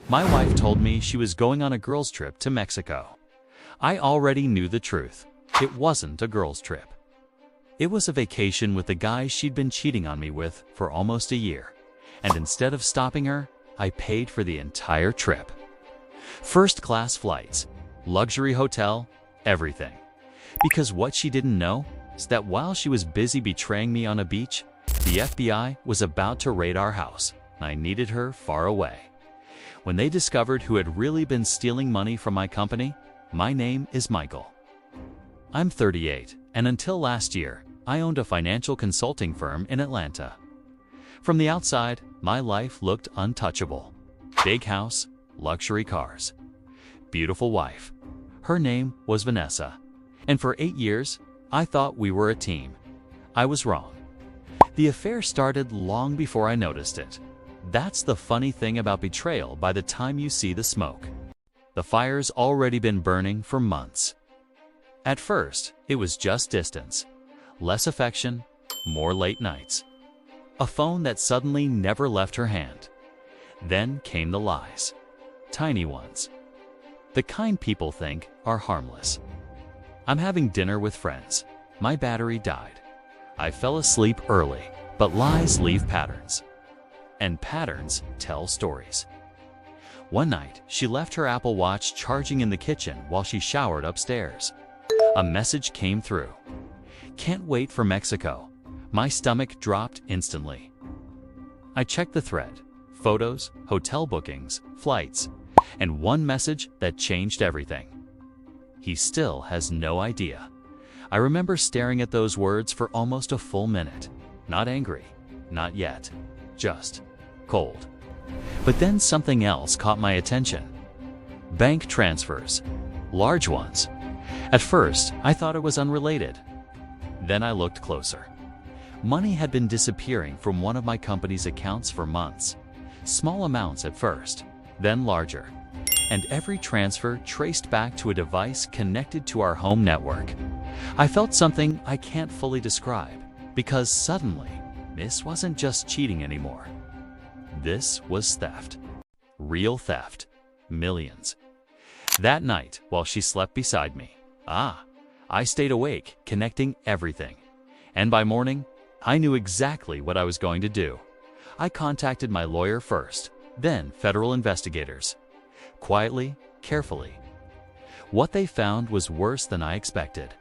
My wife told me she was going on a girls' trip to Mexico. I already knew the truth. It wasn't a girls' trip. It was a vacation with the guy she'd been cheating on me with for almost a year. And instead of stopping her, I paid for the entire trip. First-class flights, luxury hotel, everything. Because what she didn't know is that while she was busy betraying me on a beach, the FBI was about to raid our house, and I needed her far away. When they discovered who had really been stealing money from my company, my name is Michael. I'm 38, and until last year, I owned a financial consulting firm in Atlanta. From the outside, my life looked untouchable. Big house, luxury cars. Beautiful wife. Her name was Vanessa. And for 8 years, I thought we were a team. I was wrong. The affair started long before I noticed it. That's the funny thing about betrayal by the time you see the smoke. The fire's already been burning for months. At first, it was just distance. Less affection, more late nights. A phone that suddenly never left her hand. Then came the lies. Tiny ones. The kind people think are harmless. I'm having dinner with friends. My battery died. I fell asleep early, but lies leave patterns. And patterns tell stories. One night, she left her Apple Watch charging in the kitchen while she showered upstairs. A message came through. Can't wait for Mexico. My stomach dropped instantly. I checked the thread. Photos, hotel bookings, flights, and one message that changed everything. He still has no idea. I remember staring at those words for almost a full minute. Not angry, not yet, just cold. But then something else caught my attention. Bank transfers, large ones. At first, I thought it was unrelated. Then I looked closer. Money had been disappearing from one of my company's accounts for months. Small amounts at first, then larger. And every transfer traced back to a device connected to our home network. I felt something I can't fully describe, because suddenly, this wasn't just cheating anymore. This was theft. Real theft. Millions. That night, while she slept beside me, I stayed awake, connecting everything. And by morning, I knew exactly what I was going to do. I contacted my lawyer first, then federal investigators. Quietly, carefully. What they found was worse than I expected.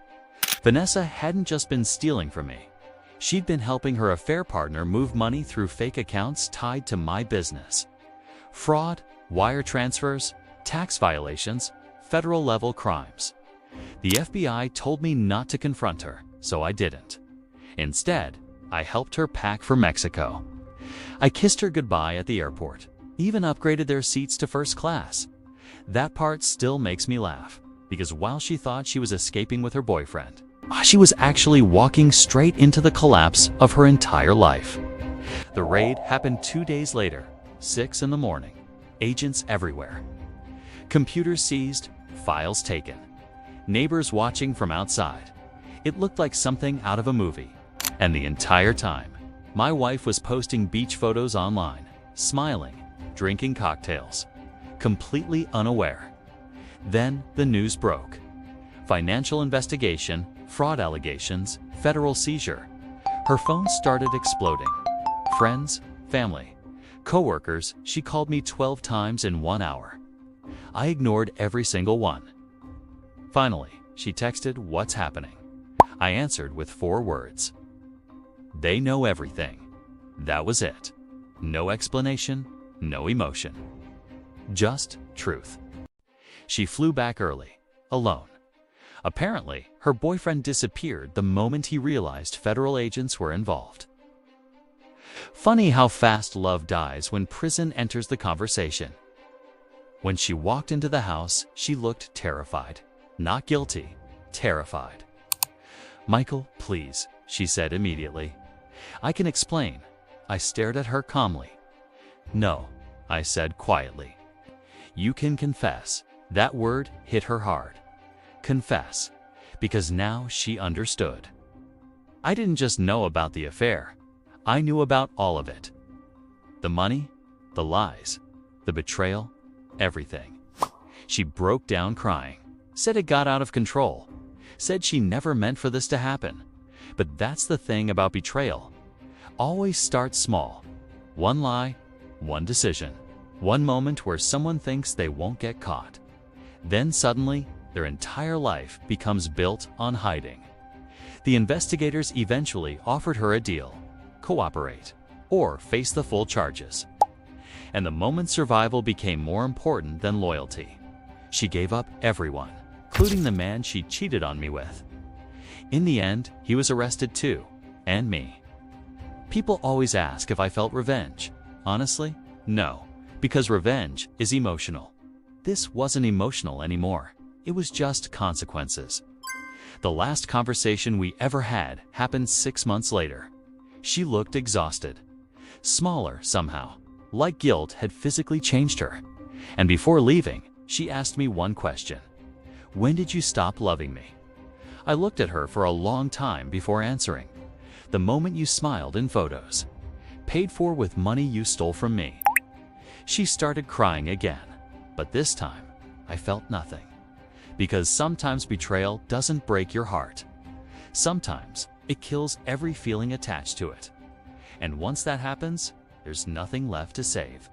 Vanessa hadn't just been stealing from me. She'd been helping her affair partner move money through fake accounts tied to my business. Fraud, wire transfers, tax violations, federal-level crimes. The FBI told me not to confront her, so I didn't. Instead, I helped her pack for Mexico. I kissed her goodbye at the airport, even upgraded their seats to first class. That part still makes me laugh, because while she thought she was escaping with her boyfriend, she was actually walking straight into the collapse of her entire life. The raid happened 2 days later, 6 in the morning. Agents everywhere. Computers seized, files taken. Neighbors watching from outside. It looked like something out of a movie. And the entire time, my wife was posting beach photos online, smiling, drinking cocktails, completely unaware. Then the news broke. Financial investigation, fraud allegations, federal seizure. Her phone started exploding. Friends, family, coworkers, she called me 12 times in 1 hour. I ignored every single one. Finally, she texted, "What's happening?" I answered with 4 words. They know everything. That was it. No explanation, no emotion. Just truth. She flew back early, alone. Apparently, her boyfriend disappeared the moment he realized federal agents were involved. Funny how fast love dies when prison enters the conversation. When she walked into the house, she looked terrified. Not guilty, terrified. "Michael, please," she said immediately. "I can explain." I stared at her calmly. "No," I said quietly. "You can confess." That word hit her hard. Confess. Because now she understood. I didn't just know about the affair. I knew about all of it. The money, the lies, the betrayal, everything. She broke down crying, said it got out of control, said she never meant for this to happen. But that's the thing about betrayal. Always start small. One lie, one decision, one moment where someone thinks they won't get caught. Then suddenly, their entire life becomes built on hiding. The investigators eventually offered her a deal: cooperate or face the full charges. And the moment survival became more important than loyalty. She gave up everyone, including the man she cheated on me with. In the end, he was arrested too, and me. People always ask if I felt revenge. Honestly, no, because revenge is emotional. This wasn't emotional anymore. It was just consequences. The last conversation we ever had happened 6 months later. She looked exhausted, smaller somehow, like guilt had physically changed her. And before leaving, she asked me one question: "When did you stop loving me?" I looked at her for a long time before answering. "The moment you smiled in photos. Paid for with money you stole from me." She started crying again, but this time I felt nothing. Because sometimes betrayal doesn't break your heart. Sometimes it kills every feeling attached to it. And once that happens, there's nothing left to save.